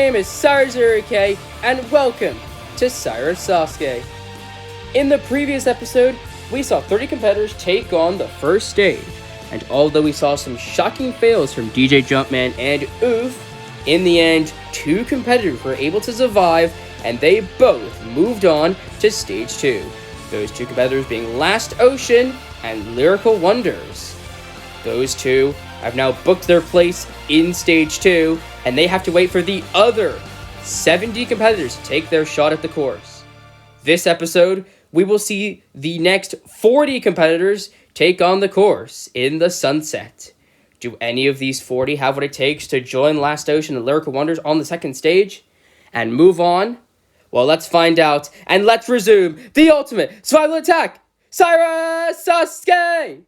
name is Cyrus Sasuke, and welcome to Cyrus Sasuke. In the previous episode, we saw 30 competitors take on the first stage, and although we saw some shocking fails from DJ Jumpman and Oof, in the end, 2 competitors were able to survive, and they both moved on to stage 2. Those 2 competitors being LastOcean and Lyrical Wonders. Those 2 have now booked their place in stage 2, and they have to wait for the other 70 competitors to take their shot at the course. This episode, we will see the next 40 competitors take on the course in the sunset. Do any of these 40 have what it takes to join LastOcean and Lyrical Wonders on the second stage and move on? Well, let's find out, and let's resume the ultimate survival attack, Cyrus Sasuke!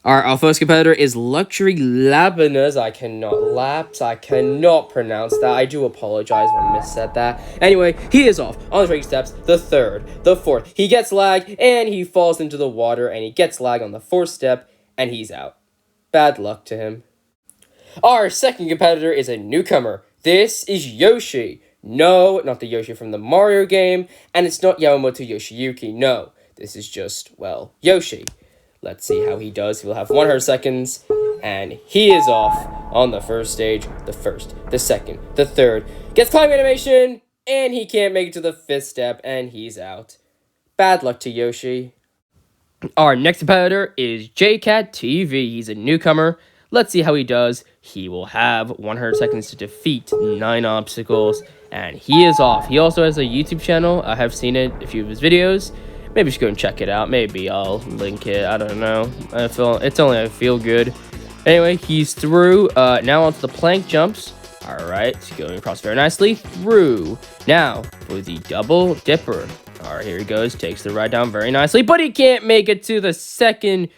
Our first competitor is Luxury Labaners. I cannot pronounce that. I do apologize if I missaid that. Anyway, he is off on the 3 steps, the 3rd, the 4th. He gets lag, and he falls into the water, and he gets lag on the 4th step, and he's out. Bad luck to him. Our second competitor is a newcomer. This is Yoshi. No, not the Yoshi from the Mario game, and it's not Yamamoto Yoshiyuki. No, this is just, well, Yoshi. Let's see how he does. He will have 100 seconds, and he is off on the first stage, the 1st, the 2nd, the 3rd. Gets climbing animation, and he can't make it to the 5th step, and he's out. Bad luck to Yoshi. Our next competitor is RichaadEB. He's a newcomer. Let's see how he does. He will have 100 seconds to defeat 9 obstacles, and he is off. He also has a YouTube channel. I have seen a few of his videos. Maybe you should go and check it out. Maybe I'll link it. I don't know. I feel good. Anyway, he's through. Now onto the plank jumps. Alright, going across very nicely. Through. Now, for the double dipper. Alright, here he goes. Takes the ride down very nicely, but he can't make it to the 2nd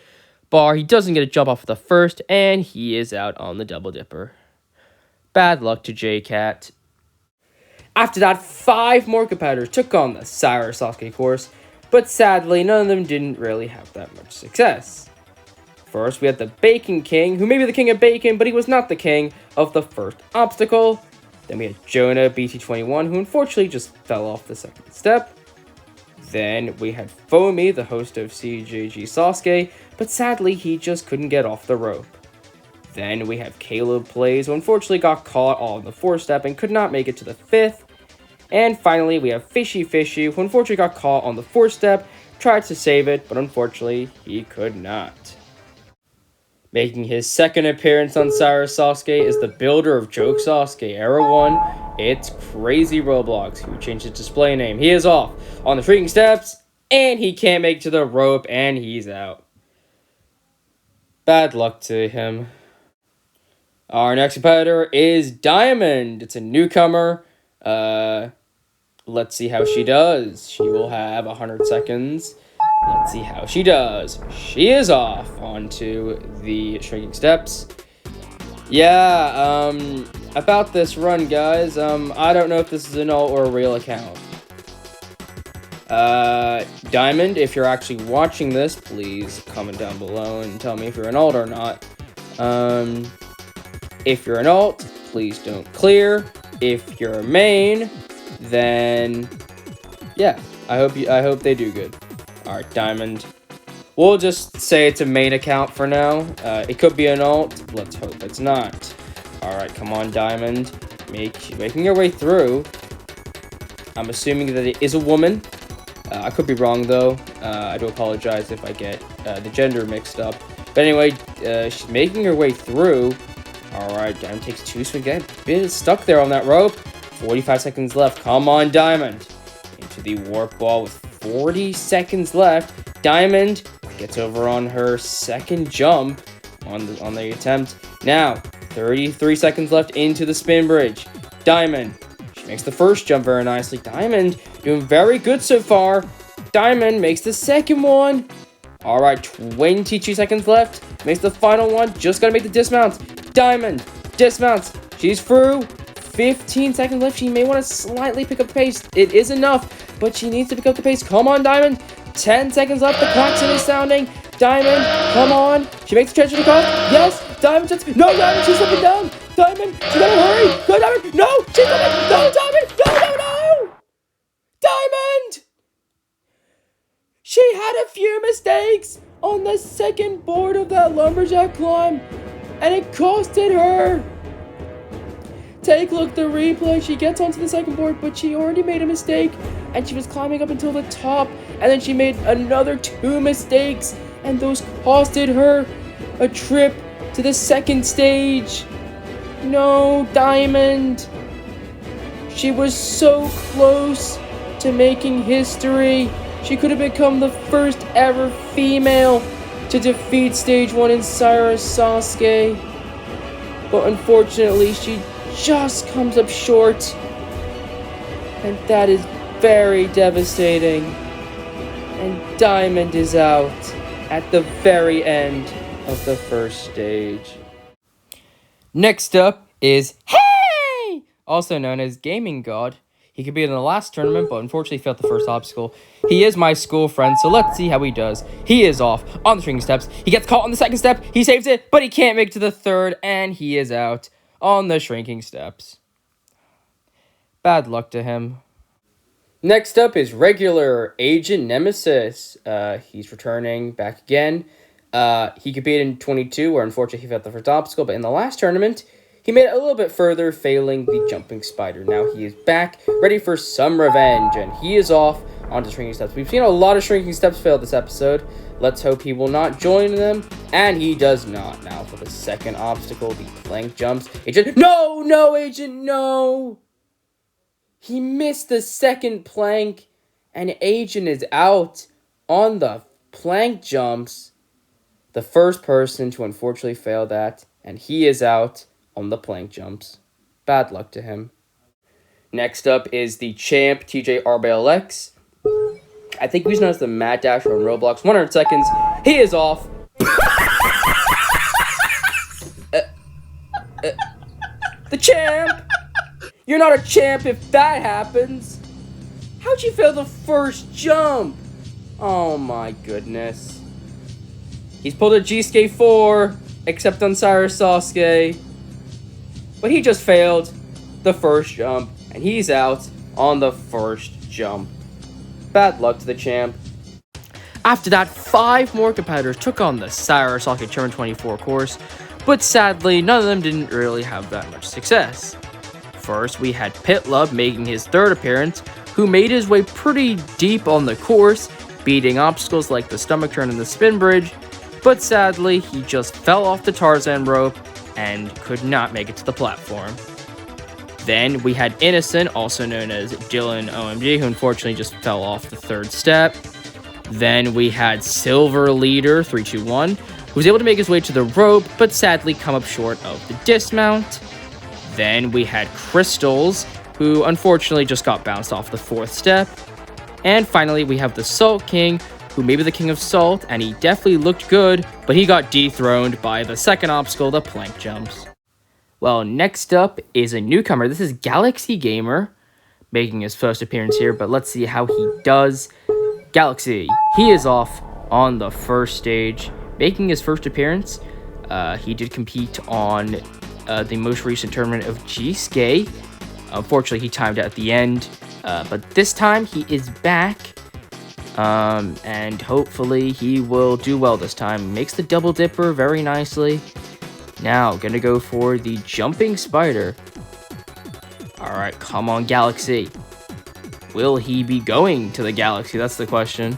bar. He doesn't get a jump off the 1st, and he is out on the double dipper. Bad luck to RichaadEB. After that, 5 more competitors took on the Cyrus Sasuke course, but sadly, none of them didn't really have that much success. First, we had the Bacon King, who may be the king of bacon, but he was not the king of the 1st obstacle. Then we had Jonah BT21, who unfortunately just fell off the 2nd step. Then we had Foamy, the host of CJG Sasuke, but sadly, he just couldn't get off the rope. Then we have Caleb Plays, who unfortunately got caught on the 4th step and could not make it to the 5th. And finally, we have Fishy Fishy, who unfortunately got caught on the 4th step, tried to save it, but unfortunately, he could not. Making his 2nd appearance on Cyrus Sasuke is the builder of Joke Sasuke Era 1, it's Crazy Roblox, who changed his display name. He is off on the freaking steps, and he can't make it to the rope, and he's out. Bad luck to him. Our next competitor is Diamond. It's a newcomer. Let's see how she does. She will have 100 seconds. Let's see how she does. She is off onto the shrinking steps. Yeah, about this run, guys, I don't know if this is an alt or a real account. Diamond, if you're actually watching this, please comment down below and tell me if you're an alt or not. If you're an alt, please don't clear. If you're a main, then yeah, I hope they do good. Alright, Diamond. We'll just say it's a main account for now. It could be an alt. Let's hope it's not. Alright, come on, Diamond. Making your way through. I'm assuming that it is a woman. I could be wrong, though. I do apologize if I get the gender mixed up. But anyway, she's making her way through. Alright, Diamond takes 2 swings. Get a bit stuck there on that rope. 45 seconds left. Come on, Diamond. Into the warp ball with 40 seconds left. Diamond gets over on her 2nd jump on the attempt. Now, 33 seconds left into the spin bridge. Diamond, she makes the 1st jump very nicely. Diamond doing very good so far. Diamond makes the 2nd one. Alright, 22 seconds left. Makes the final one. Just gotta make the dismount. Diamond dismounts. She's through. 15 seconds left. She may want to slightly pick up pace. It is enough, but she needs to pick up the pace. Come on, Diamond. 10 seconds left. The klaxon is sounding. Diamond, come on. She makes the transfer to the car. Yes. Diamond just... No, Diamond, she's slipping down. Diamond! She gotta hurry! Go, Diamond! No! She's coming! No, Diamond! No! Diamond! She had a few mistakes on the second board of that lumberjack climb, and it costed her. Take a look at the replay. She gets onto the second board, but she already made a mistake, and she was climbing up until the top, and then she made another 2 mistakes, and those costed her a trip to the second stage. No, Diamond. She was so close to making history. She could have become the first ever female to defeat Stage 1 in Cyrus Sasuke. But unfortunately, she just comes up short. And that is very devastating. And Diamond is out at the very end of the first stage. Next up is Hey! Also known as Gaming God. He competed in the last tournament, but unfortunately failed the first obstacle. He is my school friend, so let's see how he does. He is off on the shrinking steps. He gets caught on the second step. He saves it, but he can't make it to the third, and he is out on the shrinking steps. Bad luck to him. Next up is regular Agent Nemesis. He's returning back again. He competed in 22, where unfortunately he failed the first obstacle, but in the last tournament, he made it a little bit further, failing the jumping spider. Now he is back, ready for some revenge, and he is off onto shrinking steps. We've seen a lot of shrinking steps fail this episode. Let's hope he will not join them, and he does not. Now for the second obstacle, the plank jumps. Agent, no, Agent, no! He missed the second plank, and Agent is out on the plank jumps. The first person to unfortunately fail that, and he is out on the plank jumps. Bad luck to him. Next up is the champ, TJ RBLX. I think he's known as the Mad Dasher on Roblox. 100 seconds. He is off. The champ! You're not a champ if that happens. How'd you fail the first jump? Oh my goodness. He's pulled a G-Skate 4, except on Cyrus Sasuke. But he just failed the first jump, and he's out on the first jump. Bad luck to the champ. After that, 5 more competitors took on the Cyrus Sasuke Tournament 24 course, but sadly, none of them didn't really have that much success. First, we had Pitlub making his 3rd appearance, who made his way pretty deep on the course, beating obstacles like the stomach turn and the spin bridge, but sadly, he just fell off the Tarzan rope and could not make it to the platform. Then we had Innocent, also known as Dylan OMG, who unfortunately just fell off the 3rd step. Then we had Silver Leader 321, who was able to make his way to the rope, but sadly come up short of the dismount. Then we had Crystals, who unfortunately just got bounced off the 4th step. And finally, we have the Salt King, who may be the king of salt, and he definitely looked good, but he got dethroned by the second obstacle, the plank jumps. Well, next up is a newcomer. This is Galaxy Gamer, making his first appearance here, but let's see how he does. Galaxy, he is off on the first stage, making his first appearance. He did compete on the most recent tournament of G-Skate. Unfortunately, he timed out at the end, but this time he is back. And hopefully he will do well this time. Makes the double dipper very nicely. Now, gonna go for the jumping spider. Alright, come on, Galaxy. Will he be going to the Galaxy? That's the question.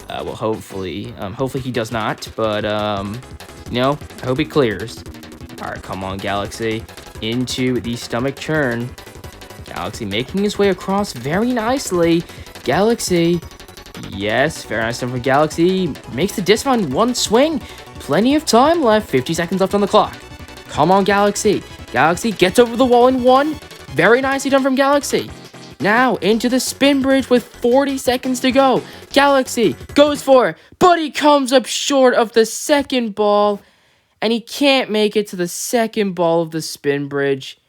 Well, hopefully he does not, but, you know, I hope he clears. Alright, come on, Galaxy. Into the stomach turn. Galaxy making his way across very nicely. Galaxy. Yes, very nice time for Galaxy. Makes the dismount in 1 swing. Plenty of time left. 50 seconds left on the clock. Come on, Galaxy. Galaxy gets over the wall in 1. Very nicely done from Galaxy. Now, into the spin bridge with 40 seconds to go. Galaxy goes for it, but he comes up short of the second ball, and he can't make it to the second ball of the spin bridge,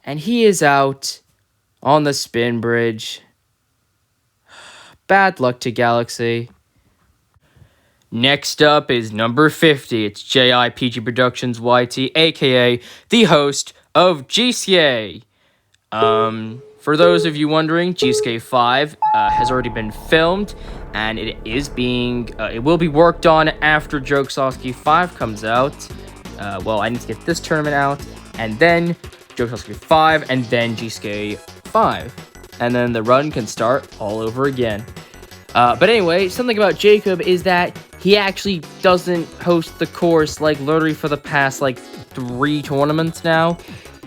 and he is out on the spin bridge. Bad luck to Galaxy. Next up is number 50. It's JIPG Productions YT, aka the host of Jisuke. For those of you wondering, Jisuke 5 has already been filmed, and it will be worked on after Joke Sasuke 5 comes out. I need to get this tournament out, and then Joke Sasuke 5, and then Jisuke 5. And then the run can start all over again. But anyway, something about Jacob is that he actually doesn't host the course literally for the past 3 tournaments now.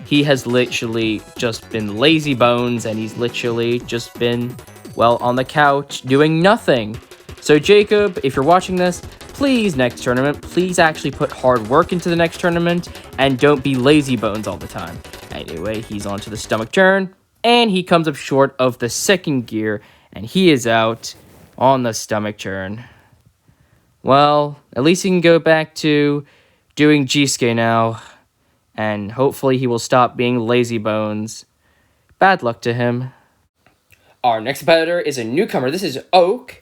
He has literally just been lazy bones, and he's literally just been, on the couch doing nothing. So Jacob, if you're watching this, please, next tournament, please actually put hard work into the next tournament, and don't be lazy bones all the time. Anyway, he's on to the stomach turn, and he comes up short of the second gear, and he is out on the stomach turn. Well, at least he can go back to doing Jisuke now, and hopefully he will stop being lazy bones. Bad luck to him. Our next competitor is a newcomer. This is Oak.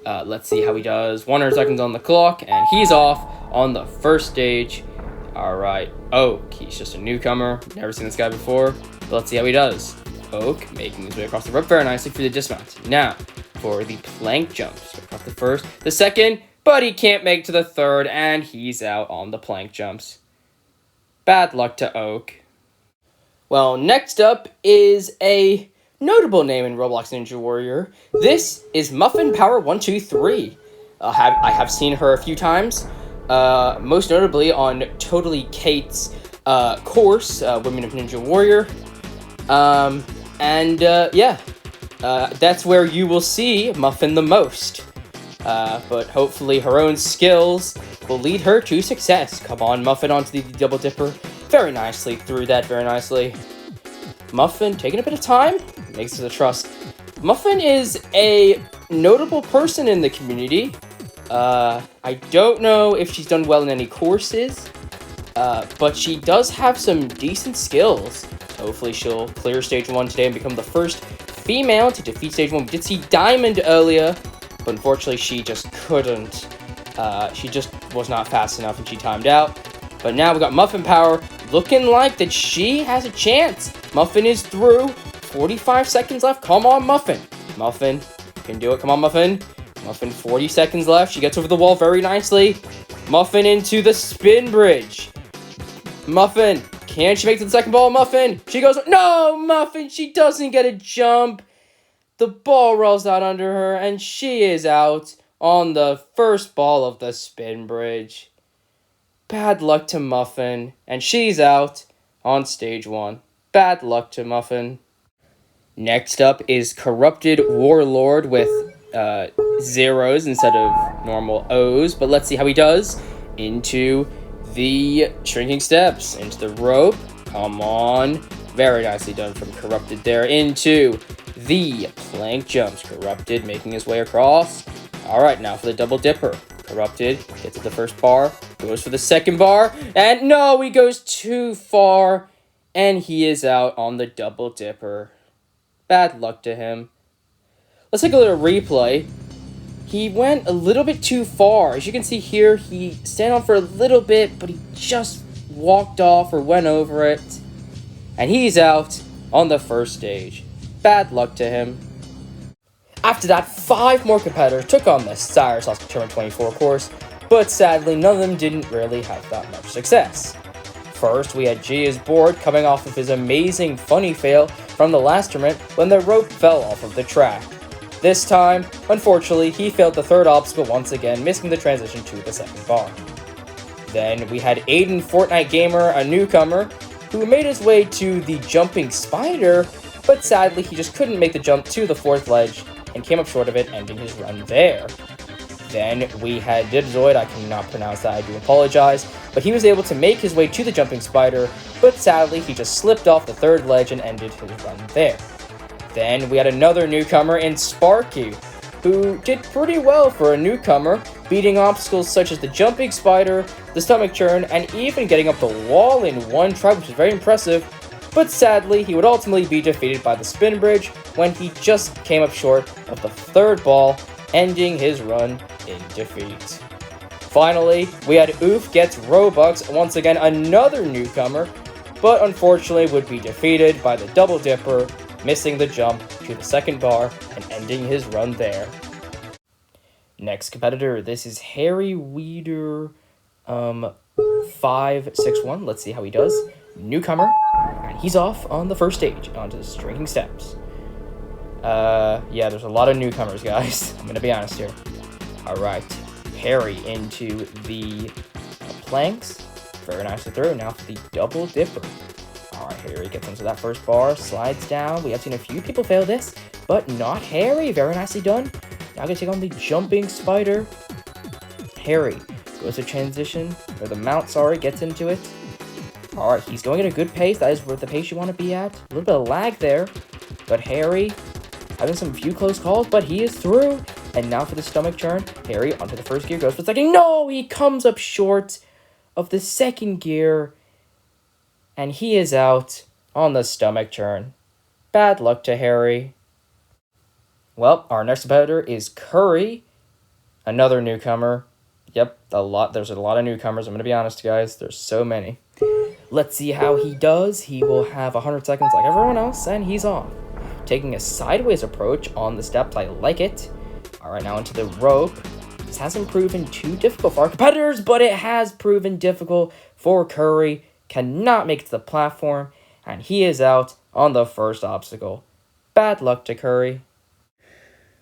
Let's see how he does. 100 seconds on the clock, and he's off on the first stage. Alright, Oak. He's just a newcomer. Never seen this guy before. But let's see how he does. Oak making his way across the rope very nicely for the dismount. Now, for the plank jumps. Across the first, the second, but he can't make it to the third, and he's out on the plank jumps. Bad luck to Oak. Well, next up is a notable name in Roblox Ninja Warrior. This is Muffin Power 123. I have seen her a few times, most notably on Totally Kate's course, Women of Ninja Warrior. That's where you will see Muffin the most. But hopefully her own skills will lead her to success. Come on, Muffin, onto the double dipper. Very nicely, through that very nicely. Muffin, taking a bit of time, makes it a trust. Muffin is a notable person in the community. I don't know if she's done well in any courses, but she does have some decent skills. Hopefully she'll clear stage 1 today and become the first female to defeat stage 1. We did see Diamond earlier, but unfortunately she just couldn't. She just was not fast enough and she timed out. But now we got Muffin Power, looking like that she has a chance. Muffin is through. 45 seconds left. Come on, Muffin. Muffin, you can do it. Come on, Muffin. Muffin, 40 seconds left. She gets over the wall very nicely. Muffin into the spin bridge. Muffin, can she make it to the second ball, Muffin? She goes, no, Muffin, she doesn't get a jump. The ball rolls out under her, and she is out on the first ball of the spin bridge. Bad luck to Muffin, and she's out on stage 1. Bad luck to Muffin. Next up is Corrupted Warlord with zeros instead of normal O's, but let's see how he does. Into the shrinking steps, into the rope. Come on. Very nicely done from Corrupted there. Into the plank jumps. Corrupted making his way across. Alright, now for the double dipper. Corrupted gets to the first bar, goes for the second bar, and no, he goes too far, and he is out on the double dipper. Bad luck to him. Let's take a little replay. He went a little bit too far. As you can see here, he stayed on for a little bit, but he just walked off or went over it, and he's out on the first stage. Bad luck to him. After that, 5 more competitors took on the Cyrus Sasuke Tournament 24 course, but sadly, none of them didn't really have that much success. First, we had Gia's board coming off of his amazing funny fail from the last tournament when the rope fell off of the track. This time, unfortunately, he failed the third obstacle once again, missing the transition to the second bar. Then, we had Aiden Fortnite Gamer, a newcomer, who made his way to the jumping spider, but sadly, he just couldn't make the jump to the 4th ledge, and came up short of it, ending his run there. Then we had Didzoid, I cannot pronounce that, I do apologize, but he was able to make his way to the jumping spider, but sadly he just slipped off the 3rd ledge and ended his run there. Then we had another newcomer in Sparky, who did pretty well for a newcomer, beating obstacles such as the jumping spider, the stomach churn, and even getting up the wall in one try, which is very impressive. But sadly, he would ultimately be defeated by the spin bridge when he just came up short of the 3rd ball, ending his run in defeat. Finally, we had Oof Gets Robux, once again another newcomer, but unfortunately would be defeated by the Double Dipper, missing the jump to the second bar and ending his run there. Next competitor, this is Harry Weeder, 561. Let's see how he does. Newcomer, and he's off on the first stage onto the shrinking steps. Yeah, there's a lot of newcomers, guys. I'm gonna be honest here. All right, Harry into the planks. Very nicely through. Now for the Double Dipper. All right, Harry gets into that first bar, slides down. We have seen a few people fail this, but not Harry. Very nicely done. Now gonna take on the Jumping Spider. Harry goes to transition, or the mount, sorry, gets into it. All right, he's going at a good pace. That is the pace you want to be at. A little bit of lag there, but Harry having some few close calls, but he is through. And now for the stomach churn, Harry onto the first gear, goes for the second. No, he comes up short of the second gear, and he is out on the stomach churn. Bad luck to Harry. Well, our next competitor is Curry, another newcomer. Yep, there's a lot of newcomers. I'm going to be honest, guys. There's so many. Let's see how he does. He will have 100 seconds like everyone else, and he's off. Taking a sideways approach on the steps. I like it. All right, now into the rope. This hasn't proven too difficult for our competitors, but it has proven difficult for Curry. Cannot make it to the platform, and he is out on the first obstacle. Bad luck to Curry.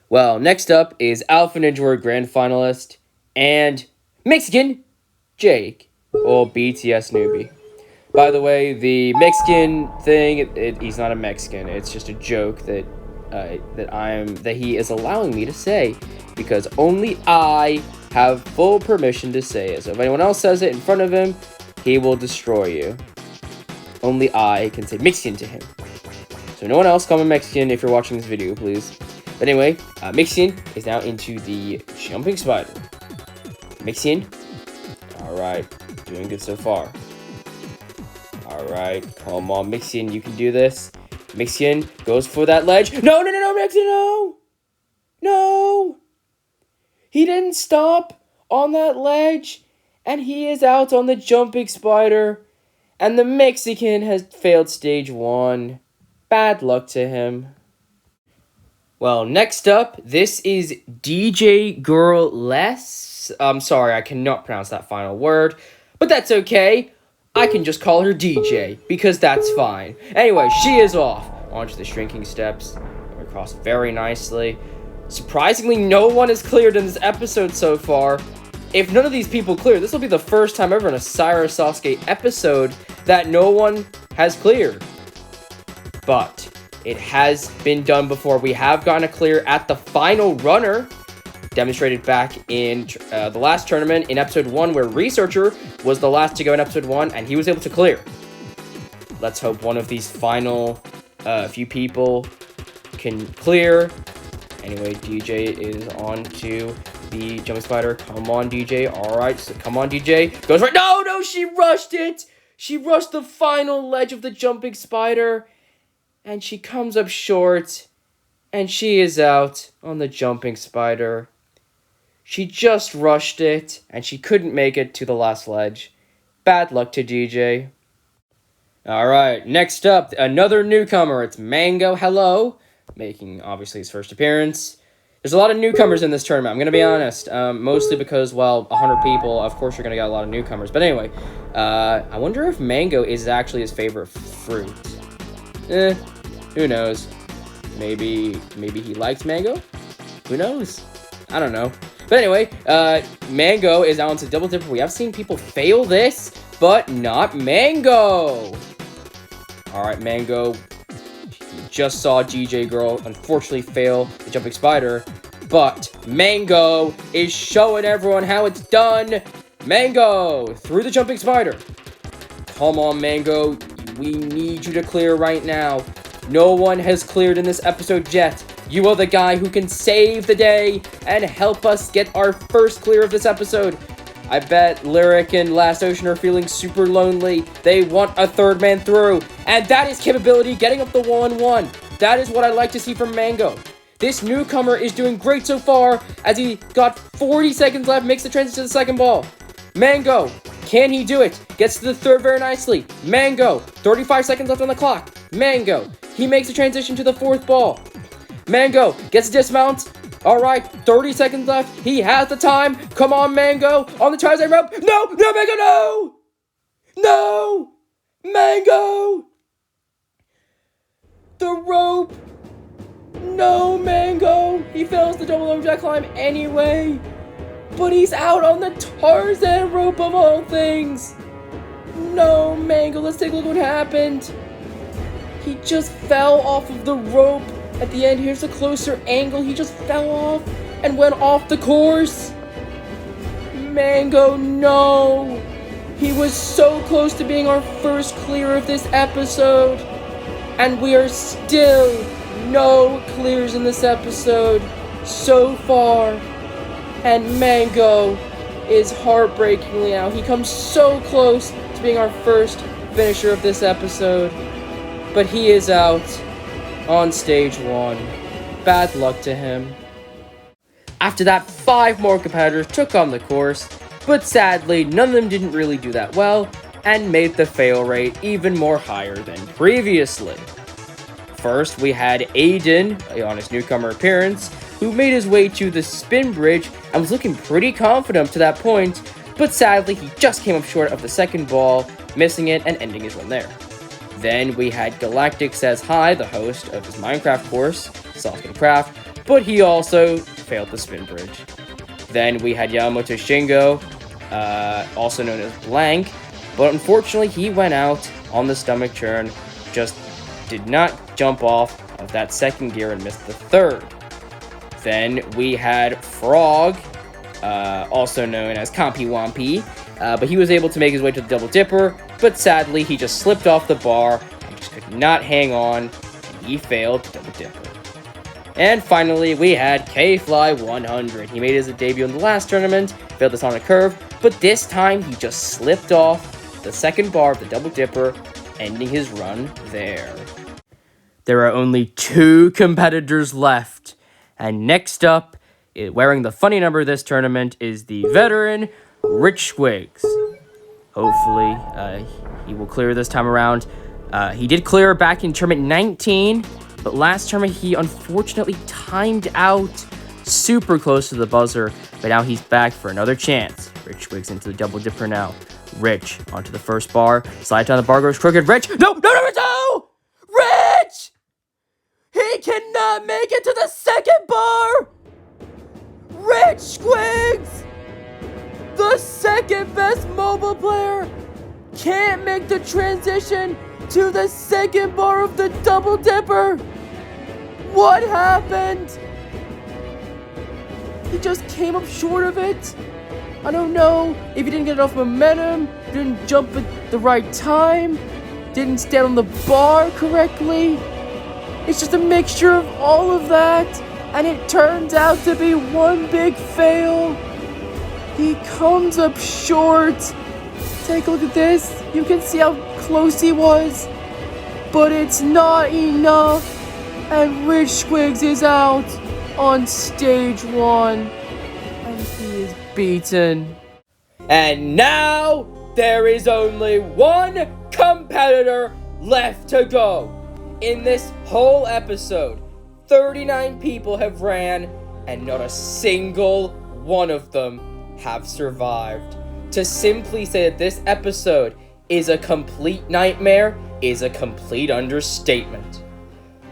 Well, next up is Alpha Ninja Warrior Grand Finalist and Mexican Jake, or BTS newbie. By the way, the Mexican thing, he's not a Mexican. It's just a joke that he is allowing me to say, because only I have full permission to say it. So if anyone else says it in front of him, he will destroy you. Only I can say Mexican to him. So no one else call me Mexican if you're watching this video, please. But anyway, Mexican is now into the Jumping Spider. Mexican, all right, doing good so far. All right, come on, Mexican, you can do this. Mexican goes for that ledge. No, Mexican, no! No! He didn't stop on that ledge, and he is out on the Jumping Spider, and the Mexican has failed stage 1. Bad luck to him. Well, next up, this is DJ Girl Less. I'm sorry, I cannot pronounce that final word, but that's okay. I can just call her DJ, because that's fine. Anyway, she is off onto the shrinking steps. Across very nicely. Surprisingly, no one is cleared in this episode so far. If none of these people clear, this will be the first time ever in a Cyrus Sasuke episode that no one has cleared. But it has been done before. We have gotten a clear at the final runner, demonstrated back in the last tournament in episode 1, where Researcher was the last to go in episode 1, and he was able to clear. Let's hope one of these final few people can clear. Anyway, DJ is on to the Jumping Spider. Come on, DJ. All right, so come on, DJ. Goes right. No, she rushed it. She rushed the final ledge of the Jumping Spider, and she comes up short, and she is out on the Jumping Spider. She just rushed it, and she couldn't make it to the last ledge. Bad luck to DJ. Alright, next up, another newcomer. It's Mango Hello, making, obviously, his first appearance. There's a lot of newcomers in this tournament, I'm going to be honest. Mostly because, well, 100 people, of course you're going to get a lot of newcomers. But anyway, I wonder if mango is actually his favorite fruit. Who knows? Maybe he likes mango? Who knows? I don't know. But anyway, Mango is out into Double Dipper. We have seen people fail this, but not Mango. All right, Mango. You just saw GJ Girl unfortunately fail the Jumping Spider, but Mango is showing everyone how it's done. Mango through the Jumping Spider. Come on, Mango. We need you to clear right now. No one has cleared in this episode yet. You are the guy who can save the day and help us get our first clear of this episode. I bet Lyric and LastOcean are feeling super lonely. They want a third man through. And that is capability, getting up the 1-1. That is what I like to see from Mango. This newcomer is doing great so far as he got 40 seconds left, makes the transition to the second ball. Mango, can he do it? Gets to the third very nicely. Mango, 35 seconds left on the clock. Mango, he makes a transition to the fourth ball. Mango gets a dismount. All right, 30 seconds left. He has the time. Come on, Mango, on the tri-side rope. No, Mango, no! No! Mango! The rope! No, Mango! He fails the double overjack climb anyway. But he's out on the Tarzan rope of all things. No, Mango, let's take a look at what happened. He just fell off of the rope. At the end, here's a closer angle. He just fell off and went off the course. Mango, no. He was so close to being our first clear of this episode. And we are still no clears in this episode so far. And Mango is heartbreakingly out. He comes so close to being our first finisher of this episode. But he is out on stage 1. Bad luck to him. After that, 5 more competitors took on the course, but sadly, none of them didn't really do that well, and made the fail rate even more higher than previously. First, we had Aiden, on his newcomer appearance, who made his way to the spin bridge and was looking pretty confident up to that point, but sadly, he just came up short of the second ball, missing it and ending his run there. Then we had Galactic Says Hi, the host of his Minecraft course, Sasuke Craft, but he also failed the spin bridge. Then we had Yamamoto Shingo, also known as Blank, but unfortunately he went out on the stomach churn, just did not jump off of that second gear and missed the third. Then we had Frog, also known as Compy Wampy, but he was able to make his way to the Double Dipper, but sadly he just slipped off the bar and just could not hang on, and he failed the Double Dipper. And finally, we had K-Fly 100. He made his debut in the last tournament, failed the Sonic Curve, but this time he just slipped off the second bar of the Double Dipper, ending his run there. There are only 2 competitors left, and next up, wearing the funny number of this tournament, is the veteran Rich Squigs. Hopefully, he will clear this time around. He did clear back in tournament 19, but last tournament he unfortunately timed out super close to the buzzer, but now he's back for another chance. Rich Squigs into the Double Dipper now. Rich onto the first bar, slide down the bar, goes crooked. Rich, no, Rich! He cannot make it to the second bar! Rich Squigs, the second best mobile player, can't make the transition to the second bar of the Double Dipper. What happened? He just came up short of it. I don't know if he didn't get enough momentum, didn't jump at the right time, didn't stand on the bar correctly. It's just a mixture of all of that, and it turns out to be one big fail. He comes up short. Take a look at this. You can see how close he was, but it's not enough, and Rich Squigs is out on stage 1, and he is beaten. And now there is only one competitor left to go. In this whole episode, 39 people have ran, and not a single one of them have survived. To simply say that this episode is a complete nightmare is a complete understatement.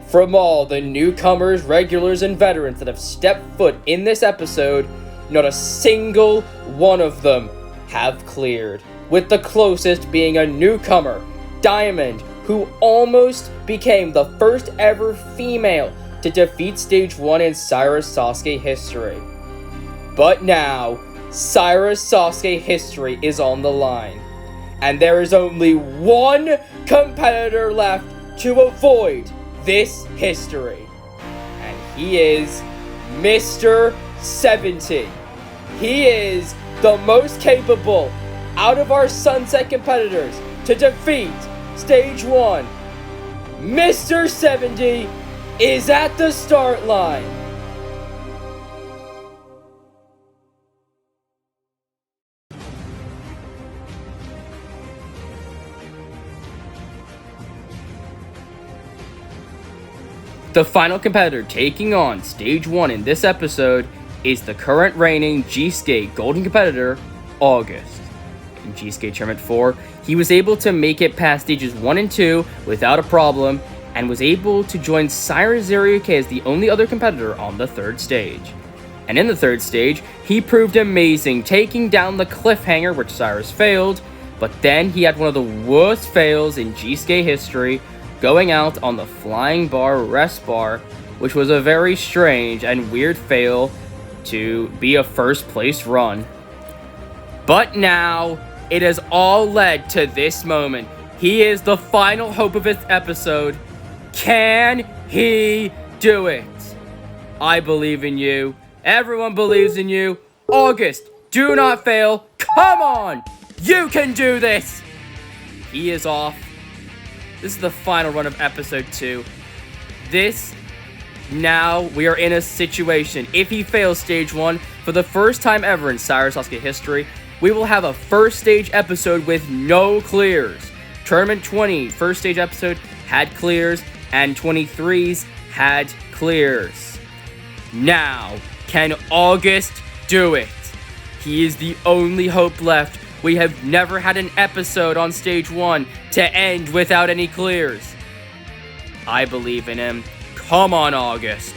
From all the newcomers, regulars, and veterans that have stepped foot in this episode, not a single one of them have cleared, with the closest being a newcomer, Diamond, who almost became the first ever female to defeat Stage 1 in Cyrus Sasuke history. But now, Cyrus Sasuke history is on the line, and there is only one competitor left to avoid this history, and he is Mr. 70. He is the most capable out of our Sunset competitors to defeat Stage 1. Mr. 70 is at the start line. The final competitor taking on Stage 1 in this episode is the current reigning G-Skate Golden competitor, August. In G-Skate Tournament 4, he was able to make it past Stages 1 and 2 without a problem, and was able to join Cyrus Sasuke as the only other competitor on the third stage. And in the third stage, he proved amazing, taking down the cliffhanger, which Cyrus failed, but then he had one of the worst fails in G-Skate history, going out on the flying bar rest bar, which was a very strange and weird fail to be a first place run. But now, it has all led to this moment. He is the final hope of this episode. Can he do it? I believe in you. Everyone believes in you. August, do not fail. Come on! You can do this! He is off. This is the final run of episode 2. Now we are in a situation. If he fails stage 1, for the first time ever in Cyrus Sasuke history, we will have a first stage episode with no clears. Tournament 20, first stage episode, had clears, and 23's had clears. Now, can August do it? He is the only hope left. We have never had an episode on stage 1 to end without any clears. I believe in him. Come on, August.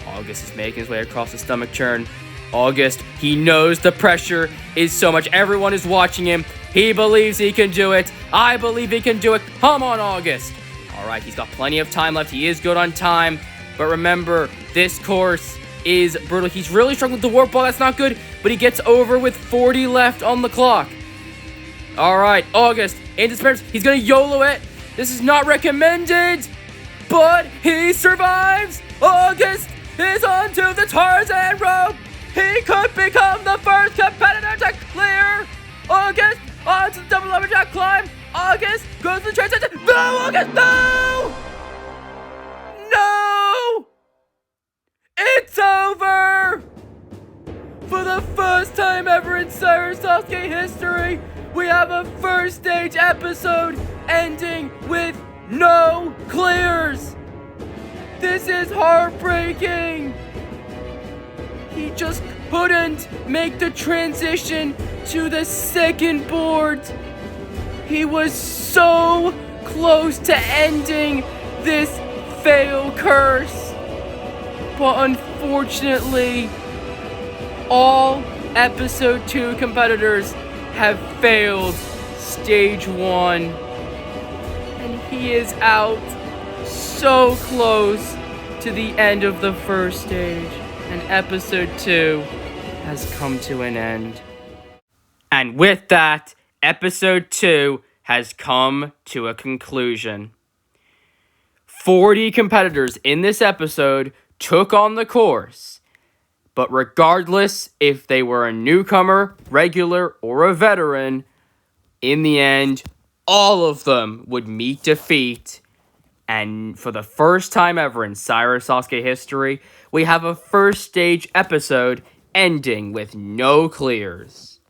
August is making his way across the stomach churn. August, he knows the pressure is so much. Everyone is watching him. He believes he can do it. I believe he can do it. Come on, August. All right, he's got plenty of time left. He is good on time. But remember, this course is brutal. He's really struggling with the warp ball. That's not good. But he gets over with 40 left on the clock. All right, August, in despair. He's going to YOLO it. This is not recommended. But he survives. August is onto the Tarzan rope. He could become the first competitor to clear. August onto the double lumberjack climb. August goes to the transition. No, August, no! No! It's over! For the first time ever in Cyrus Sasuke history, we have a first stage episode ending with no clears. This is heartbreaking. He just couldn't make the transition to the second board. He was so close to ending this fail curse. But unfortunately, all episode 2 competitors have failed stage 1. And he is out so close to the end of the first stage. And episode 2 has come to an end. And with that, episode 2 has come to a conclusion. 40 competitors in this episode took on the course. But regardless if they were a newcomer, regular, or a veteran, in the end, all of them would meet defeat. And for the first time ever in Cyrus Sasuke history, we have a first stage episode ending with no clears.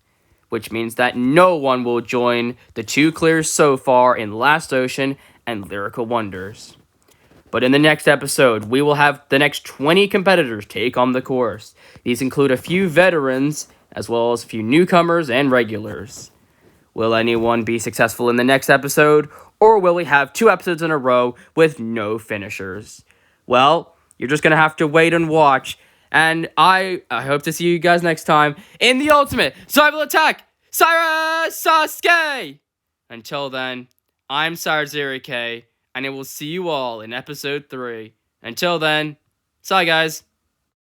Which means that no one will join the 2 clears so far in LastOcean and Lyrical Wonders. But in the next episode, we will have the next 20 competitors take on the course. These include a few veterans, as well as a few newcomers and regulars. Will anyone be successful in the next episode, or will we have 2 episodes in a row with no finishers? Well, you're just going to have to wait and watch, and I hope to see you guys next time in the ultimate survival attack, Cyrus Sasuke! Until then, I'm Cyrus Sasuke, and I will see you all in episode 3. Until then, bye guys.